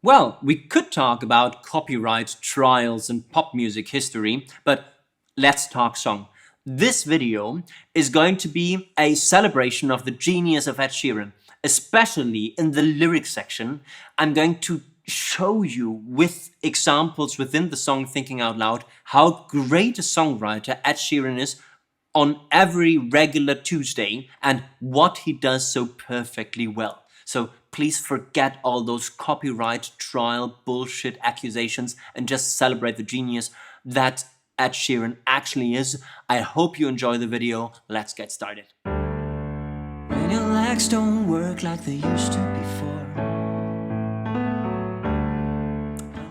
Well, we could talk about copyright trials and pop music history, but let's talk song. This video is going to be a celebration of the genius of Ed Sheeran, especially in the lyrics section. I'm going to show you with examples within the song Thinking Out Loud how great a songwriter Ed Sheeran is on every regular Tuesday and what he does so perfectly well. So please forget all those copyright trial bullshit accusations and just celebrate the genius that Ed Sheeran actually is. I hope you enjoy the video. Let's get started. When your legs don't work like they used to before.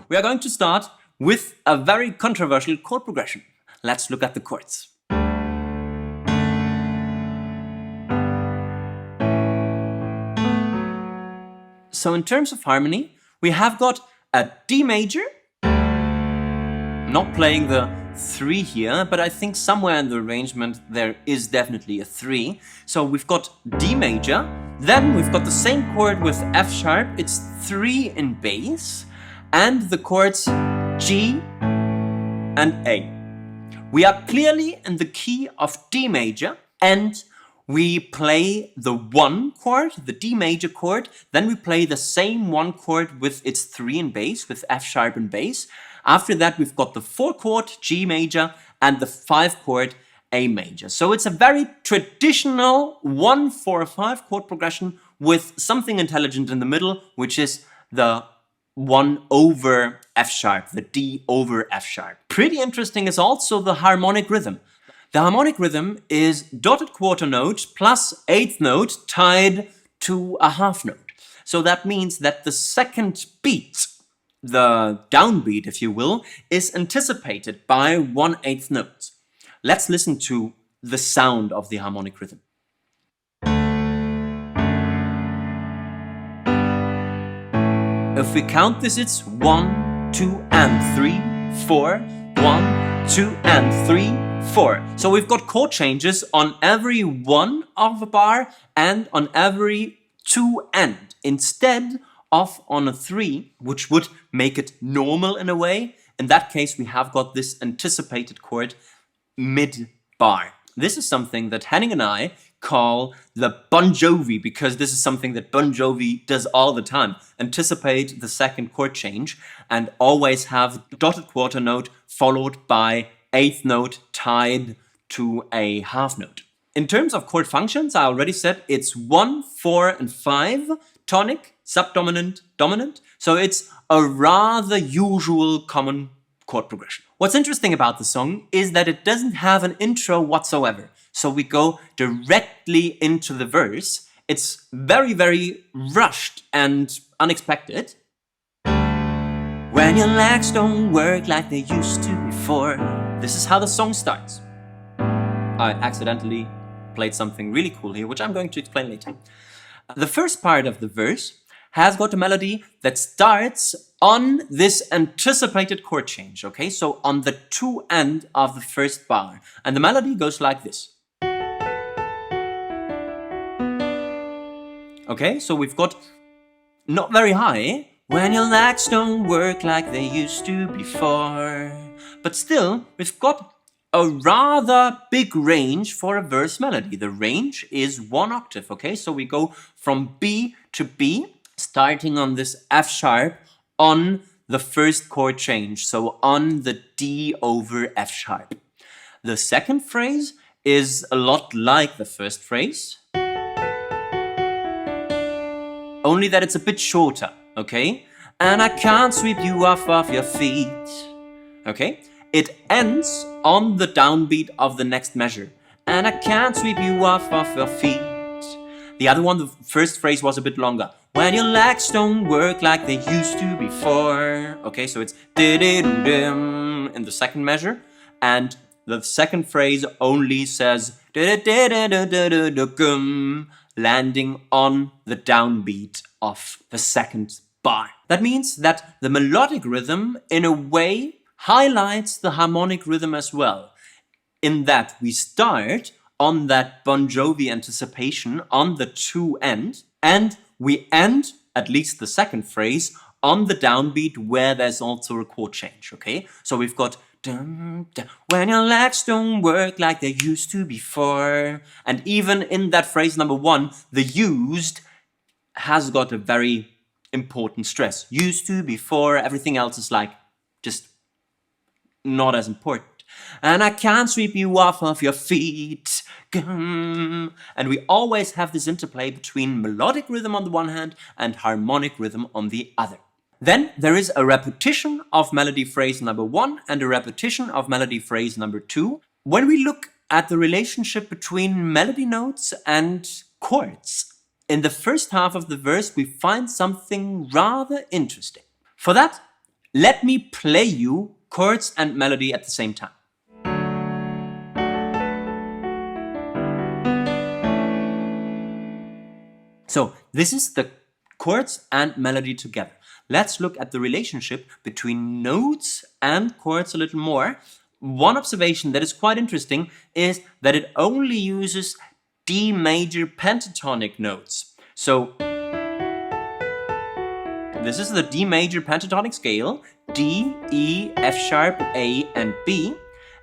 We are going to start with a very controversial chord progression. Let's look at the chords. So in terms of harmony, we have got a D major, not playing the 3 here, but I think somewhere in the arrangement there is definitely a 3. So we've got D major, then we've got the same chord with F sharp, it's 3 in bass, and the chords G and A. We are clearly in the key of D major, and we play the 1 chord, the D major chord, then we play the same 1 chord with its 3 in bass, with F sharp in bass. After that we've got the 4 chord, G major, and the 5 chord, A major. So it's a very traditional 1-4-5 chord progression with something intelligent in the middle, which is the 1 over F sharp, the D over F sharp. Pretty interesting is also the harmonic rhythm. The harmonic rhythm is dotted quarter note plus 8th note tied to a half note. So that means that the second beat, the downbeat if you will, is anticipated by 1/8 notes. Let's listen to the sound of the harmonic rhythm. If we count this, it's 1, 2, and 3, 4, 1, 2, and 3, 4. So we've got chord changes on every 1 of a bar and on every 2 end, instead of on a 3, which would make it normal in a way. In that case, we have got this anticipated chord mid-bar. This is something that Henning and I call the Bon Jovi, because this is something that Bon Jovi does all the time. Anticipate the second chord change and always have dotted quarter note followed by 8th note tied to a half note. In terms of chord functions, I already said it's 1, 4, and 5, tonic, subdominant, dominant. So it's a rather usual common chord progression. What's interesting about the song is that it doesn't have an intro whatsoever. So we go directly into the verse. It's very, very rushed and unexpected. When your legs don't work like they used to before. This is how the song starts. I accidentally played something really cool here, which I'm going to explain later. The first part of the verse has got a melody that starts on this anticipated chord change, okay? So on the 2 end of the first bar. And the melody goes like this. Okay, so we've got not very high. When your legs don't work like they used to before. But still, we've got a rather big range for a verse melody. The range is 1 octave, okay? So we go from B to B, starting on this F sharp on the first chord change. So on the D over F sharp. The second phrase is a lot like the first phrase, only that it's a bit shorter, okay? And I can't sweep you off of your feet, okay? It ends on the downbeat of the next measure. And I can't sweep you off of your feet. The other one, the first phrase was a bit longer. When your legs don't work like they used to before. Okay, so it's di-di-dum in the second measure. And the second phrase only says landing on the downbeat of the second bar. That means that the melodic rhythm, in a way, highlights the harmonic rhythm as well, in that we start on that Bon Jovi anticipation on the 2 end, and we end, at least the second phrase, on the downbeat where there's also a chord change, okay? So we've got dun, dun, when your legs don't work like they used to before. And even in that phrase number 1, the used has got a very important stress. Used to, before, everything else is like just not as important. And I can't sweep you off of your feet. And we always have this interplay between melodic rhythm on the one hand and harmonic rhythm on the other. Then there is a repetition of melody phrase number 1 and a repetition of melody phrase number 2. When we look at the relationship between melody notes and chords, in the first half of the verse we find something rather interesting. For that, let me play you chords and melody at the same time. So this is the chords and melody together. Let's look at the relationship between notes and chords a little more. One observation that is quite interesting is that it only uses D major pentatonic notes. So this is the D major pentatonic scale, D, E, F sharp, A, and B.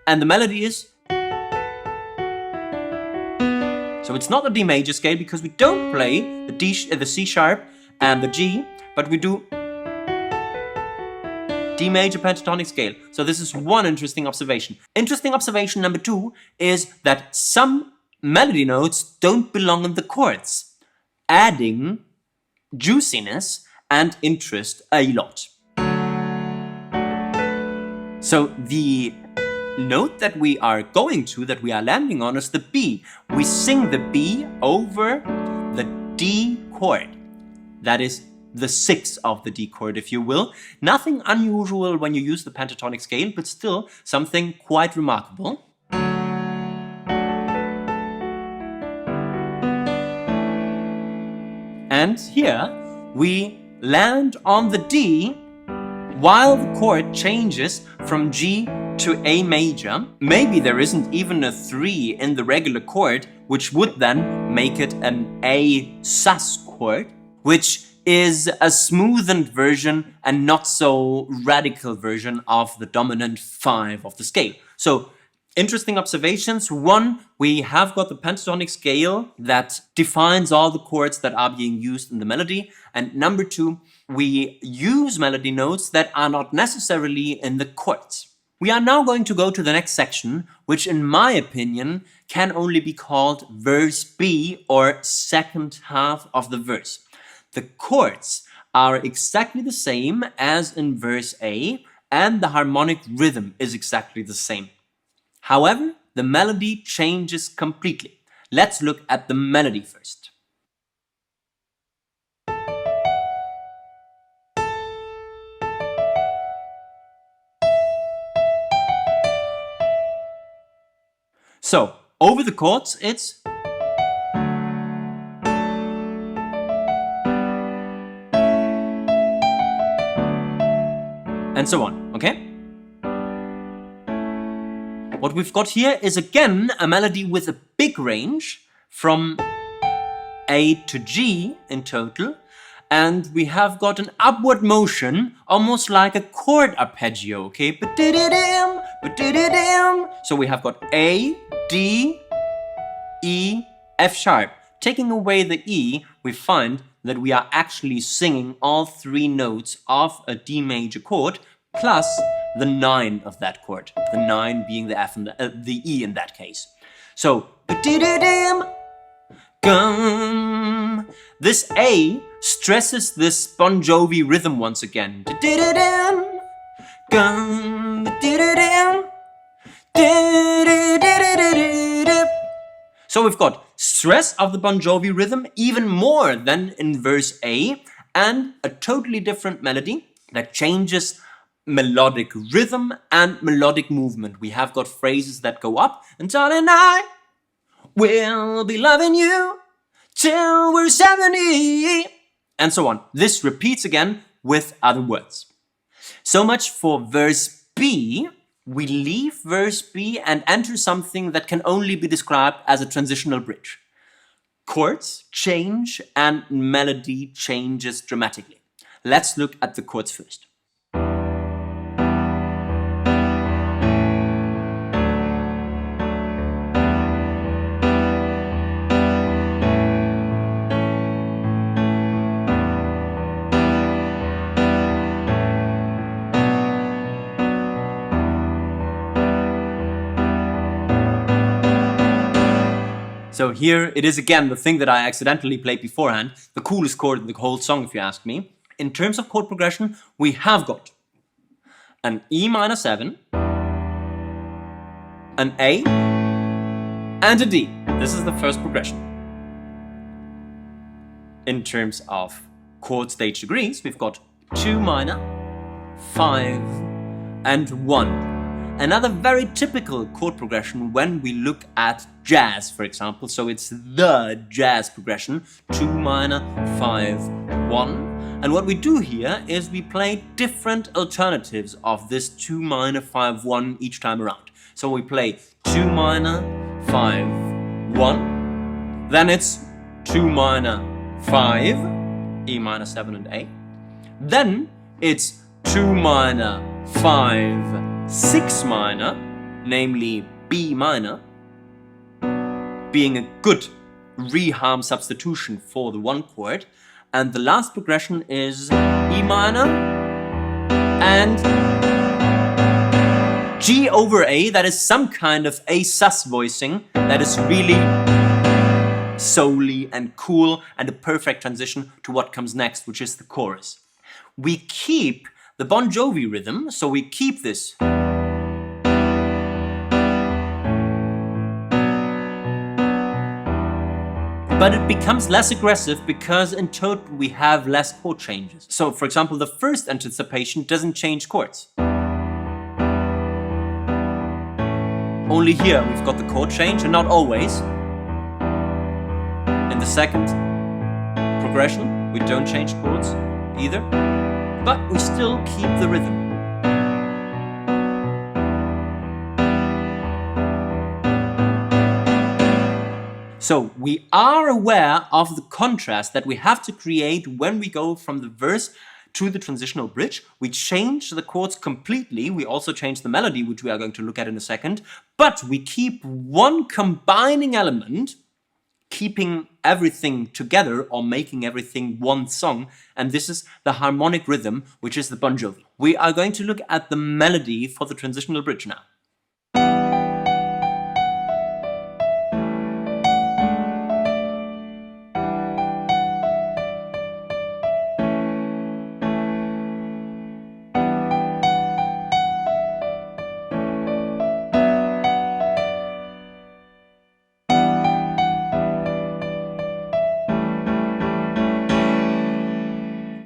And the melody is... So it's not the D major scale because we don't play the C sharp and the G, but we do D major pentatonic scale. So this is one interesting observation. Interesting observation number 2 is that some melody notes don't belong in the chords, adding juiciness and interest a lot. So the note that we are going to, that we are landing on, is the B. We sing the B over the D chord. That is the 6th of the D chord, if you will. Nothing unusual when you use the pentatonic scale, but still something quite remarkable. And here we land on the D while the chord changes from G to A major. Maybe there isn't even a 3 in the regular chord, which would then make it an A sus chord, which is a smoothened version and not so radical version of the dominant 5 of the scale. So interesting observations. 1, we have got the pentatonic scale that defines all the chords that are being used in the melody. And number 2, we use melody notes that are not necessarily in the chords. We are now going to go to the next section, which in my opinion can only be called verse B, or second half of the verse. The chords are exactly the same as in verse A, and the harmonic rhythm is exactly the same. However, the melody changes completely. Let's look at the melody first. So, over the chords, it's... and so on, okay? What we've got here is again a melody with a big range from A to G in total, and we have got an upward motion, almost like a chord arpeggio, okay? So we have got A, D, E, F sharp. Taking away the E, we find that we are actually singing all 3 notes of a D major chord plus the 9 of that chord. The 9 being the F and the E in that case. So, this A stresses this Bon Jovi rhythm once again. So we've got stress of the Bon Jovi rhythm even more than in verse A, and a totally different melody that changes melodic rhythm and melodic movement. We have got phrases that go up, and darling, I will be loving you till we're 70, and so on. This repeats again with other words. So much for verse B. We leave verse B and enter something that can only be described as a transitional bridge. Chords change and melody changes dramatically. Let's look at the chords first. So here it is again, the thing that I accidentally played beforehand, the coolest chord in the whole song if you ask me. In terms of chord progression, we have got an E minor 7, an A, and a D. This is the first progression. In terms of chord stage degrees, we've got 2 minor, 5, and 1. Another very typical chord progression when we look at jazz, for example. So it's the jazz progression, 2 minor, 5, 1. And what we do here is we play different alternatives of this 2 minor, 5, 1 each time around. So we play 2 minor, 5, 1. Then it's 2 minor, 5, E minor 7 and A. Then it's 2 minor, 5, 6 minor, namely B minor, being a good reharm substitution for the 1 chord. And the last progression is E minor and G over A. That is some kind of A sus voicing that is really soul-y and cool and a perfect transition to what comes next, which is the chorus. We keep the Bon Jovi rhythm, so we keep this. But it becomes less aggressive because in total we have less chord changes. So for example, the first anticipation doesn't change chords. Only here we've got the chord change and not always. In the second progression, we don't change chords either, but we still keep the rhythm. So we are aware of the contrast that we have to create when we go from the verse to the transitional bridge. We change the chords completely. We also change the melody, which we are going to look at in a second. But we keep one combining element, keeping everything together or making everything one song. And this is the harmonic rhythm, which is the Bon Jovi. We are going to look at the melody for the transitional bridge now.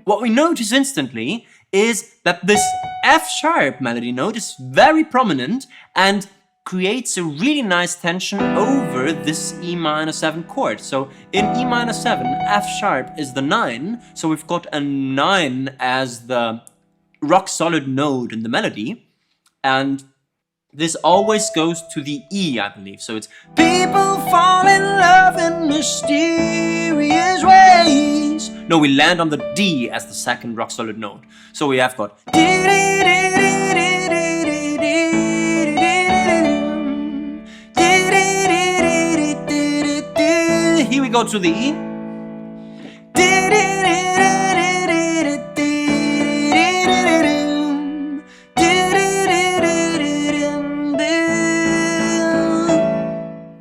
What we notice instantly is that this F-sharp melody note is very prominent and creates a really nice tension over this E minor 7 chord. So in E minor 7, F-sharp is the 9, so we've got a 9 as the rock-solid note in the melody, and this always goes to the E, I believe. So it's people fall in love in mysterious ways. No, we land on the D as the second rock-solid note. So we have got here we go to the E.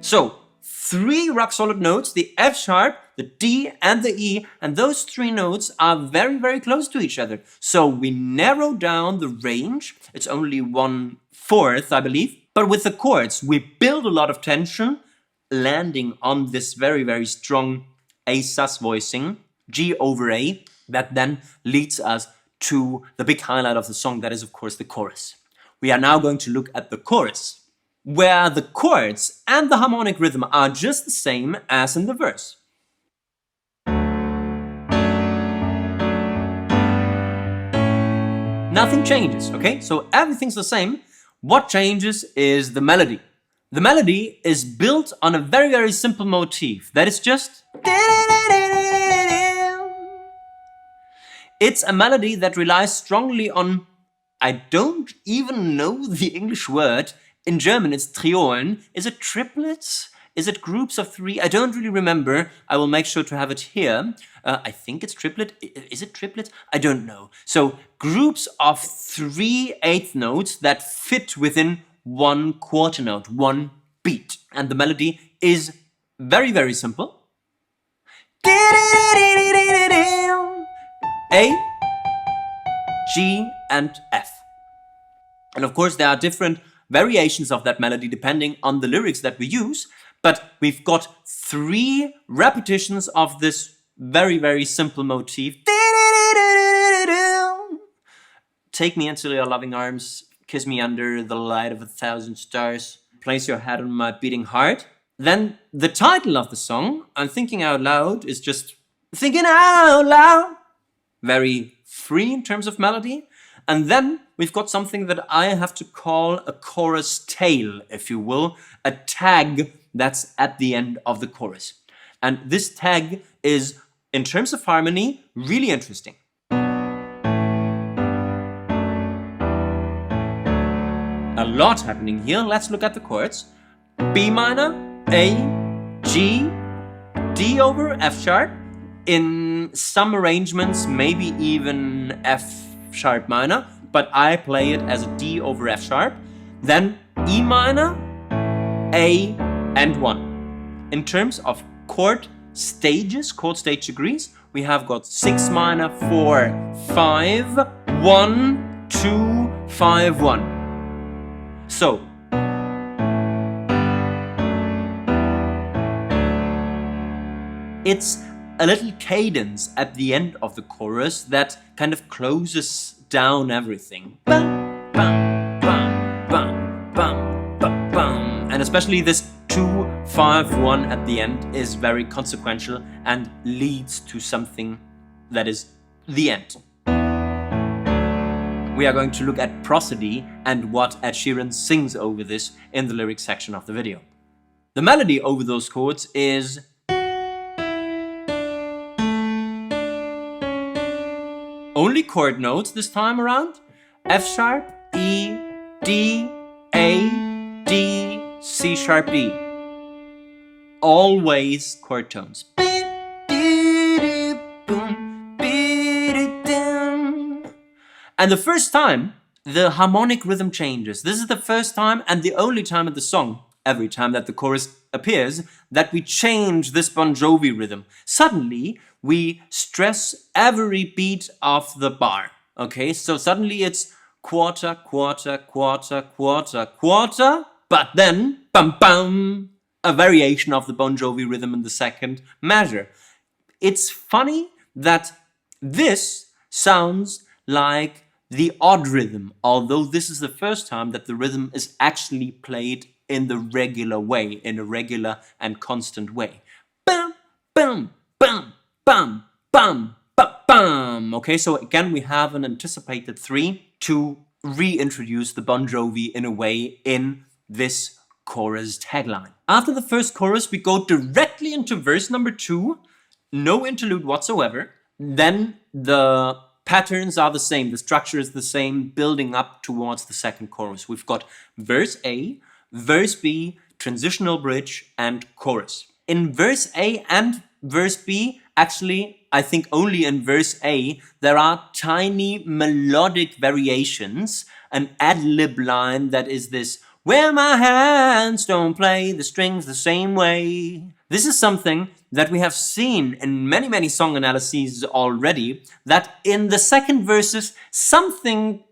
So, 3 rock-solid notes, the F-sharp, the D, and the E, and those 3 notes are very, very close to each other. So we narrow down the range. It's only 1/4, I believe. But with the chords, we build a lot of tension, landing on this very, very strong A sus voicing, G over A, that then leads us to the big highlight of the song, that is, of course, the chorus. We are now going to look at the chorus, where the chords and the harmonic rhythm are just the same as in the verse. Nothing changes, okay? So everything's the same. What changes is the melody. The melody is built on a very, very simple motif that is just... It's a melody that relies strongly on, I don't even know the English word. In German, it's Triolen. Is it triplets? Is it groups of three? I don't really remember. I will make sure to have it here. I think it's triplet. Is it triplets? I don't know. So groups of 3/8 notes that fit within one quarter note, one beat. And the melody is very, very simple. A, G, and F. And of course, there are different variations of that melody depending on the lyrics that we use, but we've got 3 repetitions of this very, very simple motif. Take me into your loving arms, kiss me under the light of 1,000 stars, place your head on my beating heart. Then the title of the song, I'm Thinking Out Loud, is just thinking out loud. Very free in terms of melody. And then we've got something that I have to call a chorus tail, if you will, a tag that's at the end of the chorus. And this tag is, in terms of harmony, really interesting. A lot happening here. Let's look at the chords. B minor, A, G, D over F sharp. In some arrangements, maybe even F sharp minor, but I play it as a D over F sharp. Then E minor, A, and 1. In terms of chord stages, chord stage degrees, we have got 6 minor, 4, 5, 1, 2, 5, 1. So, it's a little cadence at the end of the chorus that kind of closes down everything. Bum, bum, bum, bum, bum, bum, bum. And especially this 2, 5, 1 at the end is very consequential and leads to something that is the end. We are going to look at prosody and what Ed Sheeran sings over this in the lyrics section of the video. The melody over those chords is only chord notes this time around. F sharp, E, D, A, D, C sharp, D. Always chord tones. And the first time, the harmonic rhythm changes. This is the first time and the only time in the song, every time that the chorus appears, that we change this Bon Jovi rhythm. Suddenly, we stress every beat of the bar. Okay, so suddenly it's quarter, quarter, quarter, quarter, quarter, but then, bum bum, a variation of the Bon Jovi rhythm in the second measure. It's funny that this sounds like the odd rhythm, although this is the first time that the rhythm is actually played in the regular way, in a regular and constant way. Bum, bum, bum, bum, bum, bum, bum. Okay, so again we have an anticipated 3 to reintroduce the Bon Jovi in a way in this chorus tagline. After the first chorus, we go directly into verse number 2, no interlude whatsoever. Then the patterns are the same, the structure is the same, building up towards the second chorus. We've got verse A, verse B, transitional bridge, and chorus. In verse A and verse B, actually, I think only in verse A, there are tiny melodic variations, an ad-lib line that is this, where my hands don't play the strings the same way. This is something that we have seen in many, many song analyses already, that in the second verses, something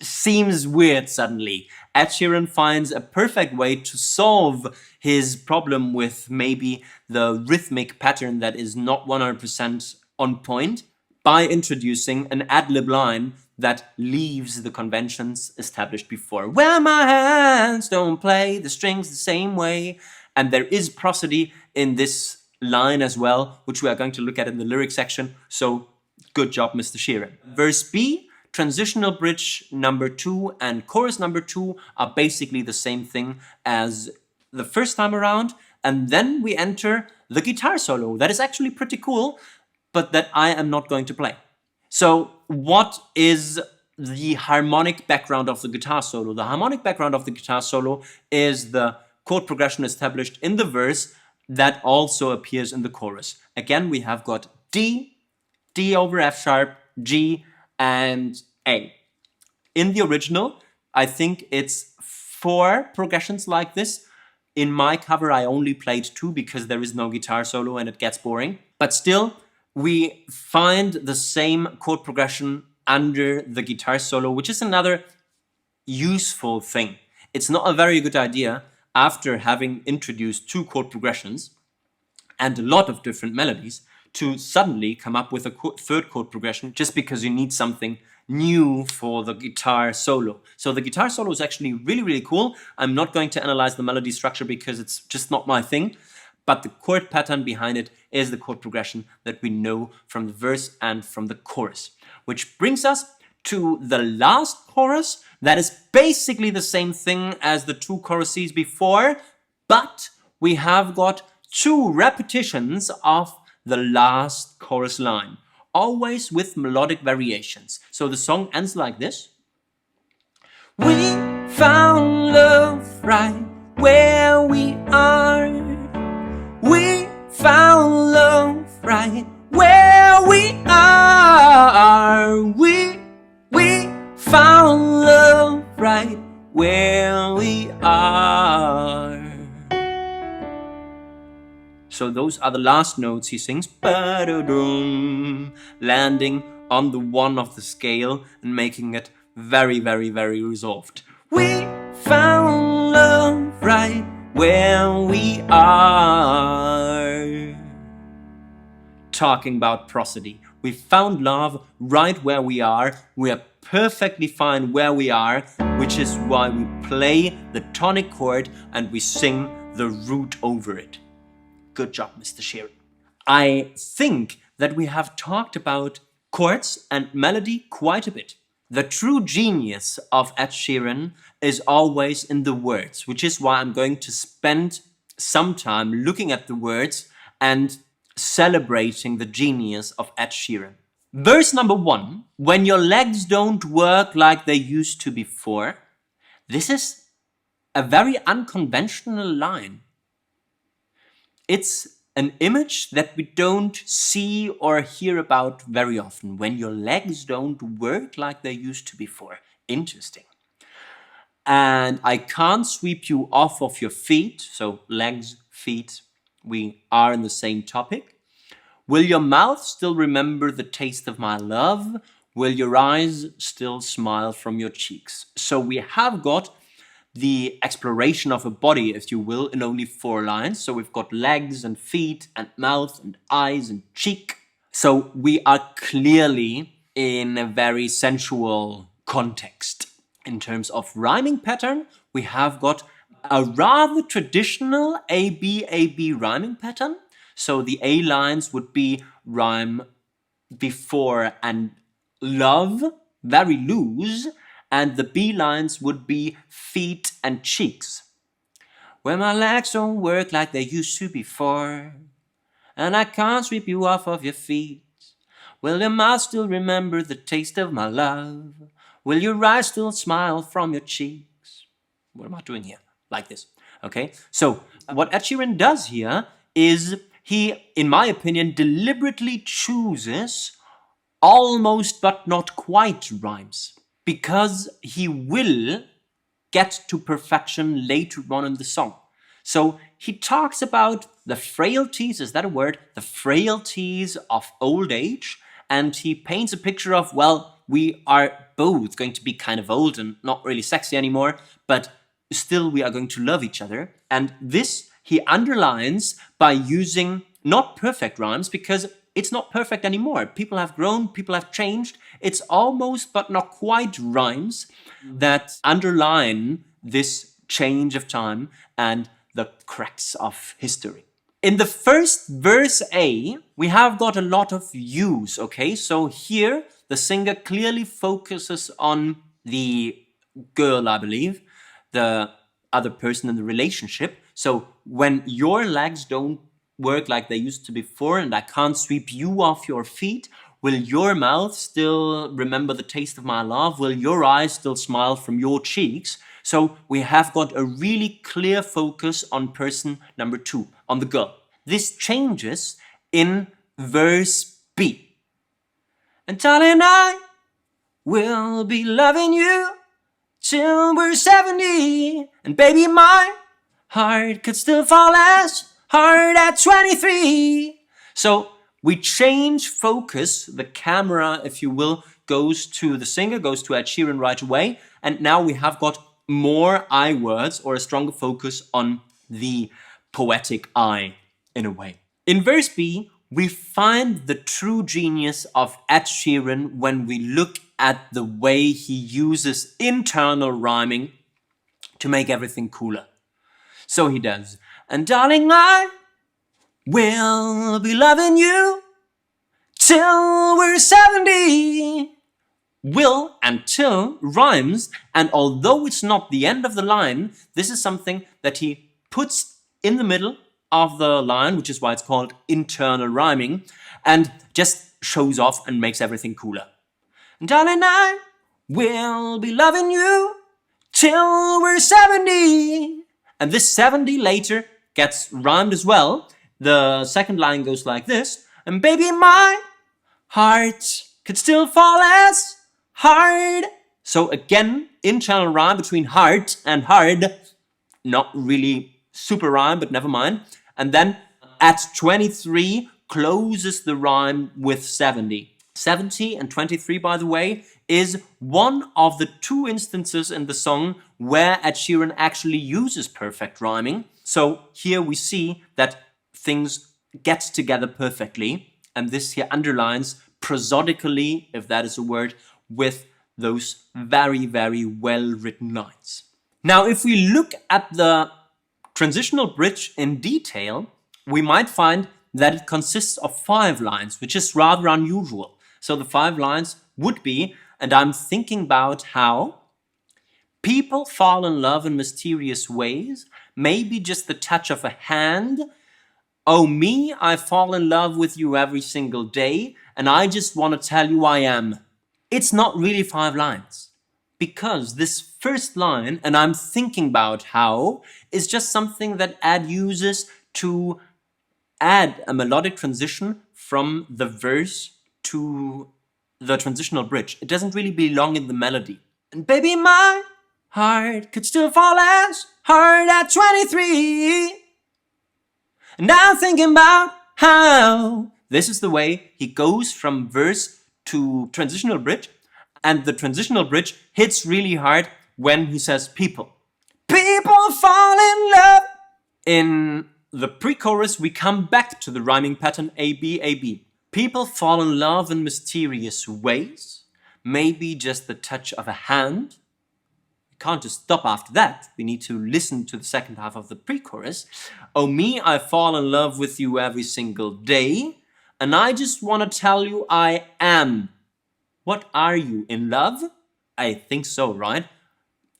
seems weird suddenly. Ed Sheeran finds a perfect way to solve his problem with maybe the rhythmic pattern that is not 100% on point by introducing an ad-lib line that leaves the conventions established before. Where my hands don't play the strings the same way. And there is prosody in this line as well, which we are going to look at in the lyric section. So good job, Mr. Sheeran. Verse B, transitional bridge number 2 and chorus number 2 are basically the same thing as the first time around. And then we enter the guitar solo. That is actually pretty cool, but that I am not going to play. So what is the harmonic background of the guitar solo? The harmonic background of the guitar solo is the chord progression established in the verse that also appears in the chorus. Again, we have got D, D over F sharp, G, and A. In the original, I think it's 4 progressions like this. In my cover, I only played 2 because there is no guitar solo and it gets boring. But still, we find the same chord progression under the guitar solo, which is another useful thing. It's not a very good idea after having introduced 2 chord progressions and a lot of different melodies to suddenly come up with a third chord progression just because you need something new for the guitar solo. So the guitar solo is actually really, really cool. I'm not going to analyze the melody structure because it's just not my thing, but the chord pattern behind it is the chord progression that we know from the verse and from the chorus. Which brings us to the last chorus that is basically the same thing as the 2 choruses before, but we have got 2 repetitions of the last chorus line, always with melodic variations. So the song ends like this. We found love right where we are. We found love right where we are. We found love right where we are. So those are the last notes he sings, landing on the 1 of the scale and making it very, very, very resolved. We found love right where we are. Talking about prosody. We found love right where we are. We are perfectly fine where we are, which is why we play the tonic chord and we sing the root over it. Good job, Mr. Sheeran. I think that we have talked about chords and melody quite a bit. The true genius of Ed Sheeran is always in the words, which is why I'm going to spend some time looking at the words and celebrating the genius of Ed Sheeran. Verse number 1, when your legs don't work like they used to before. This is a very unconventional line. It's an image that we don't see or hear about very often. When your legs don't work like they used to before. Interesting. And I can't sweep you off of your feet. So legs, feet, we are in the same topic. Will your mouth still remember the taste of my love? Will your eyes still smile from your cheeks? So we have got the exploration of a body, if you will, in only 4 lines. So we've got legs and feet and mouth and eyes and cheek. So we are clearly in a very sensual context. In terms of rhyming pattern, we have got a rather traditional A-B rhyming pattern. So the A lines would be rhyme before and love, very loose, and the B lines would be feet and cheeks. When my legs don't work like they used to before, and I can't sweep you off of your feet, will your mouth still remember the taste of my love? Will your eyes still smile from your cheeks? What am I doing here? Like this, okay? So what Ed Sheeran does here is he, in my opinion, deliberately chooses almost but not quite rhymes, because he will get to perfection later on in the song. So he talks about the frailties, is that a word? The frailties of old age, and he paints a picture of, well, we are both going to be kind of old and not really sexy anymore, but still we are going to love each other. And this he underlines by using not perfect rhymes, because it's not perfect anymore. People have grown, people have changed. It's almost but not quite rhymes that underline this change of time and the cracks of history. In the first verse A, we have got a lot of yous, okay? So here, the singer clearly focuses on the girl, I believe, the other person in the relationship. So when your legs don't work like they used to before and I can't sweep you off your feet, Will your mouth still remember the taste of my love? Will your eyes still smile from your cheeks? So we have got a really clear focus on person number 2, on the girl. This changes in verse B. And darling, I will be loving you till we're 70. And baby, my heart could still fall as hard at 23. So we change focus. The camera, if you will, goes to the singer, goes to Ed Sheeran right away. And now we have got more I words, or a stronger focus on the poetic I, in a way. In verse B, we find the true genius of Ed Sheeran when we look at the way he uses internal rhyming to make everything cooler. So he does, and darling, I will be loving you till we're 70. Will and till rhymes, and although it's not the end of the line, this is something that he puts in the middle of the line, which is why it's called internal rhyming, and just shows off and makes everything cooler. And darling, I will be loving you till we're 70. And this 70 later gets rhymed as well. The second line goes like this. And baby, my heart could still fall as hard. So again, internal rhyme between heart and hard. Not really super rhyme, but never mind. And then at 23 closes the rhyme with 70. 70 and 23, by the way, is one of the 2 instances in the song where Ed Sheeran actually uses perfect rhyming. So here we see that things get together perfectly. And this here underlines prosodically, if that is a word, with those very, very well-written lines. Now, if we look at the transitional bridge in detail, we might find that it consists of 5 lines, which is rather unusual. So the 5 lines would be, and I'm thinking about how people fall in love in mysterious ways, maybe just the touch of a hand. Oh me, I fall in love with you every single day, and I just want to tell you I am. It's not really 5 lines, because this first line, and I'm thinking about how, is just something that Ed uses to add a melodic transition from the verse to the transitional bridge. It doesn't really belong in the melody. And baby, my heart could still fall as hard at 23. And I'm thinking about how. This is the way he goes from verse to transitional bridge. And the transitional bridge hits really hard when he says people. People fall in love. In the pre-chorus, we come back to the rhyming pattern A-B, A-B. People fall in love in mysterious ways. Maybe just the touch of a hand. We can't just stop after that. We need to listen to the second half of the pre-chorus. Oh me, I fall in love with you every single day. And I just want to tell you I am. What are you, in love? I think so, right?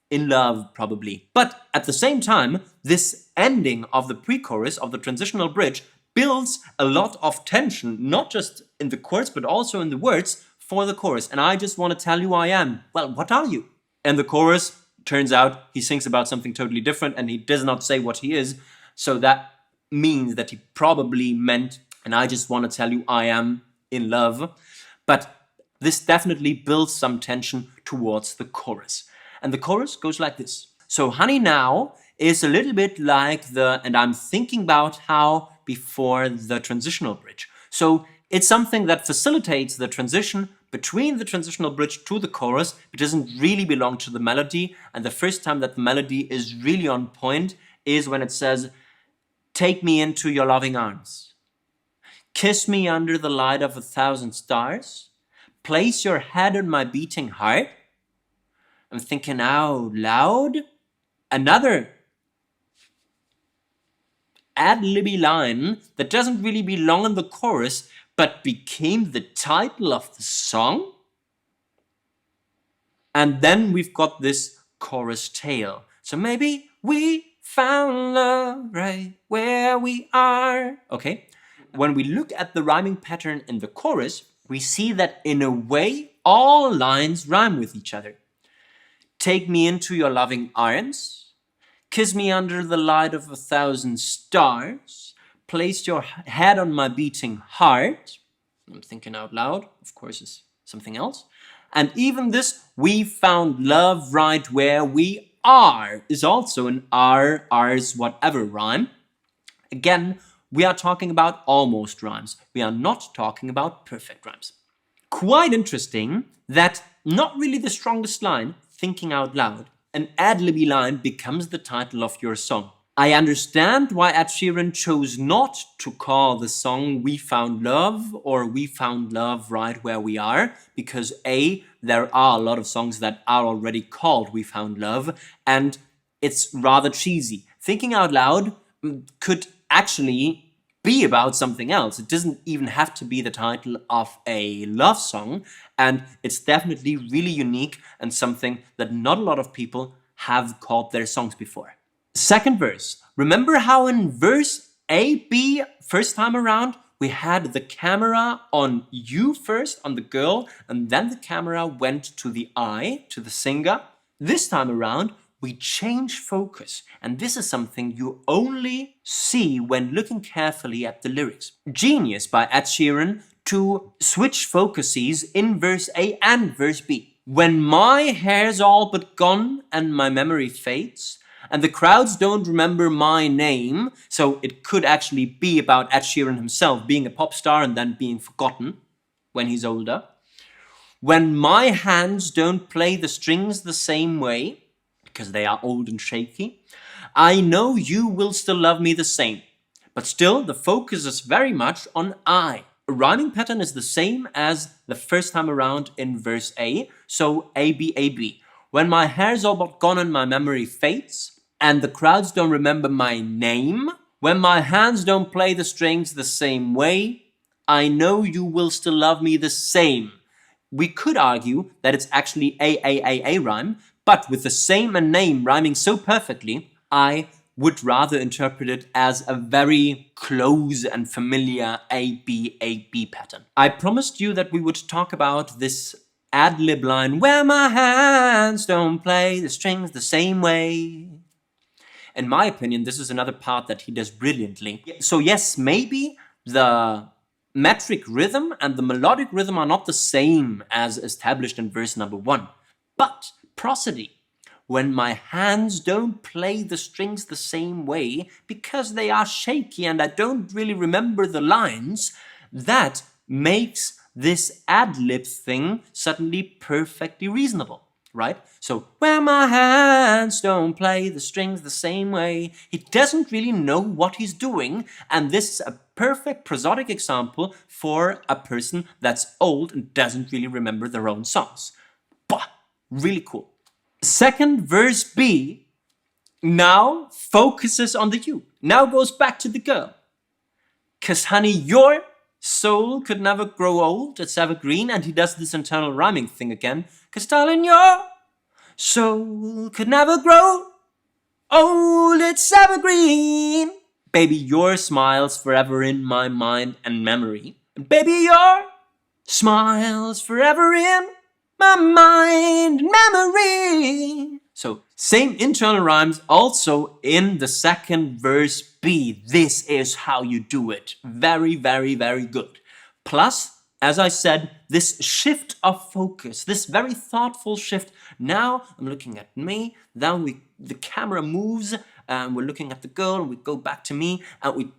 In love, probably. But at the same time, this ending of the pre-chorus, of the transitional bridge, builds a lot of tension, not just in the chords, but also in the words for the chorus. And I just want to tell you I am. Well, what are you? And the chorus, turns out, he sings about something totally different, and he does not say what he is. So that means that he probably meant, and I just want to tell you I am in love. But this definitely builds some tension towards the chorus. And the chorus goes like this. So honey now is a little bit like the and I'm thinking about how before the transitional bridge. So it's something that facilitates the transition between the transitional bridge to the chorus. It doesn't really belong to the melody. And the first time that the melody is really on point is when it says, take me into your loving arms. Kiss me under the light of 1,000 stars. Place your head on my beating heart. I'm thinking out loud. Another ad-libby line that doesn't really belong in the chorus, but became the title of the song. And then we've got this chorus tail. So maybe we found love right where we are. Okay. When we look at the rhyming pattern in the chorus, we see that in a way, all lines rhyme with each other. Take me into your loving arms, kiss me under the light of 1,000 stars, place your head on my beating heart. I'm thinking out loud, of course, is something else. And even this, we found love right where we are, is also an R, R's, whatever rhyme. Again, we are talking about almost rhymes. We are not talking about perfect rhymes. Quite interesting that not really the strongest line, thinking out loud, an ad-libby line becomes the title of your song. I understand why Ed Sheeran chose not to call the song We Found Love or We Found Love Right Where We Are, because A, there are a lot of songs that are already called We Found Love, and it's rather cheesy. Thinking out loud could actually be about something else. It doesn't even have to be the title of a love song, and it's definitely really unique and something that not a lot of people have called their songs before. Second verse. Remember how in verse A, B, first time around, we had the camera on you first, on the girl, and then the camera went to the I, to the singer. This time around, we change focus, and this is something you only see when looking carefully at the lyrics. Genius by Ed Sheeran to switch focuses in verse A and verse B. When my hair's all but gone and my memory fades, and the crowds don't remember my name, so it could actually be about Ed Sheeran himself being a pop star and then being forgotten when he's older. When my hands don't play the strings the same way, because they are old and shaky, I know you will still love me the same. But still, the focus is very much on I. A rhyming pattern is the same as the first time around in verse A, so A, B, A, B. When my hair's all but gone and my memory fades, and the crowds don't remember my name, when my hands don't play the strings the same way, I know you will still love me the same. We could argue that it's actually A rhyme, but with the same and name rhyming so perfectly, I would rather interpret it as a very close and familiar A, B pattern. I promised you that we would talk about this ad-lib line, where my hands don't play the strings the same way. In my opinion, this is another part that he does brilliantly. So yes, maybe the metric rhythm and the melodic rhythm are not the same as established in verse number 1. But prosody, when my hands don't play the strings the same way because they are shaky and I don't really remember the lines, that makes this ad-lib thing suddenly perfectly reasonable. Right? So, where my hands don't play the strings the same way, he doesn't really know what he's doing, and this is a perfect prosodic example for a person that's old and doesn't really remember their own songs. Bah! Really cool. Second verse B now focuses on the you. Now goes back to the girl. 'Cause honey, your soul could never grow old, it's evergreen, and he does this internal rhyming thing again. 'Cause darling, your soul could never grow old, it's evergreen. Baby, your smile's forever in my mind and memory. And baby, your smile's forever in my mind and memory. So, same internal rhymes also in the second verse B. This is how you do it. Very, very, very good. Plus, as I said, this shift of focus, this very thoughtful shift. Now I'm looking at me, then the camera moves, and we're looking at the girl, and we go back to me, and we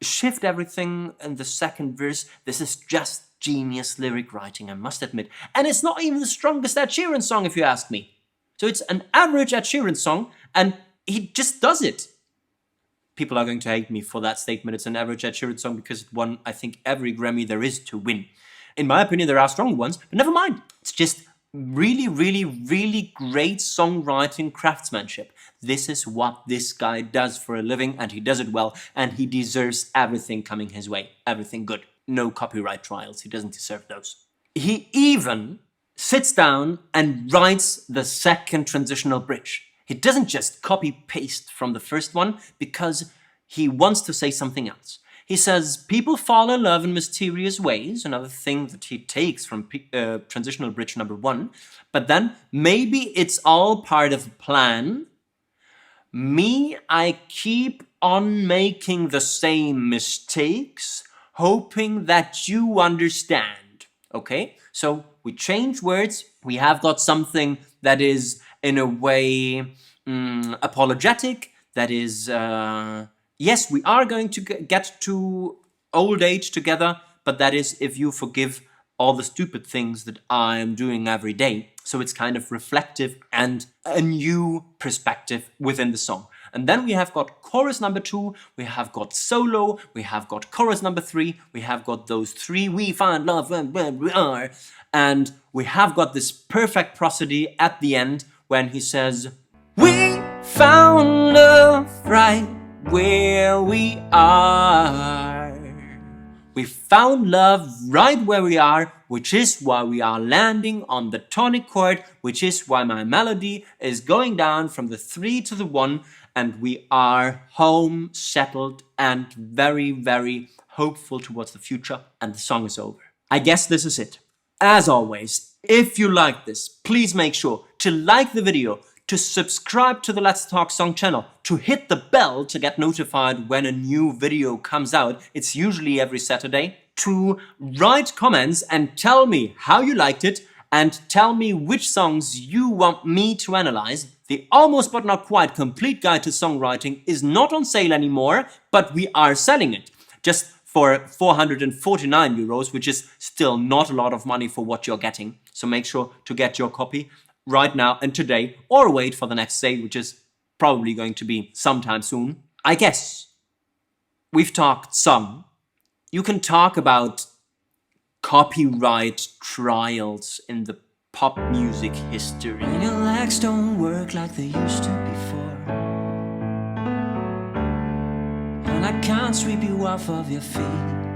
shift everything in the second verse. This is just genius lyric writing, I must admit. And it's not even the strongest Ed Sheeran song, if you ask me. So it's an average Ed Sheeran song, and he just does it. People are going to hate me for that statement. It's an average Ed Sheeran song because it won, I think, every Grammy there is to win. In my opinion, there are stronger ones, but never mind. It's just really, really, really great songwriting craftsmanship. This is what this guy does for a living, and he does it well, and he deserves everything coming his way. Everything good. No copyright trials. He doesn't deserve those. He even sits down and writes the second transitional bridge. He doesn't just copy-paste from the first one because he wants to say something else. He says, people fall in love in mysterious ways, another thing that he takes from transitional bridge number 1. But then, maybe it's all part of a plan. Me, I keep on making the same mistakes, hoping that you understand. Okay, so we change words. We have got something that is, in a way, apologetic, that is... yes, we are going to get to old age together, but that is if you forgive all the stupid things that I am doing every day. So it's kind of reflective and a new perspective within the song. And then we have got chorus number 2, we have got solo, we have got chorus number 3, we have got those 3, we find love where we are. And we have got this perfect prosody at the end when he says, we found love right where we are. We found love right where we are, which is why we are landing on the tonic chord, which is why my melody is going down from the 3 to the 1, and we are home, settled, and very, very hopeful towards the future, and the song is over. I guess this is it. As always, if you like this, please make sure to like the video, to subscribe to the Let's Talk Song channel, to hit the bell to get notified when a new video comes out. It's usually every Saturday. To write comments and tell me how you liked it and tell me which songs you want me to analyze. The almost but not quite complete guide to songwriting is not on sale anymore, but we are selling it. Just for 449 euros, which is still not a lot of money for what you're getting. So make sure to get your copy right now and today, or wait for the next sale, which is probably going to be sometime soon. I guess we've talked song. You can talk about copyright trials in the pop music history. When your legs don't work like they used to before, and I can't sweep you off of your feet,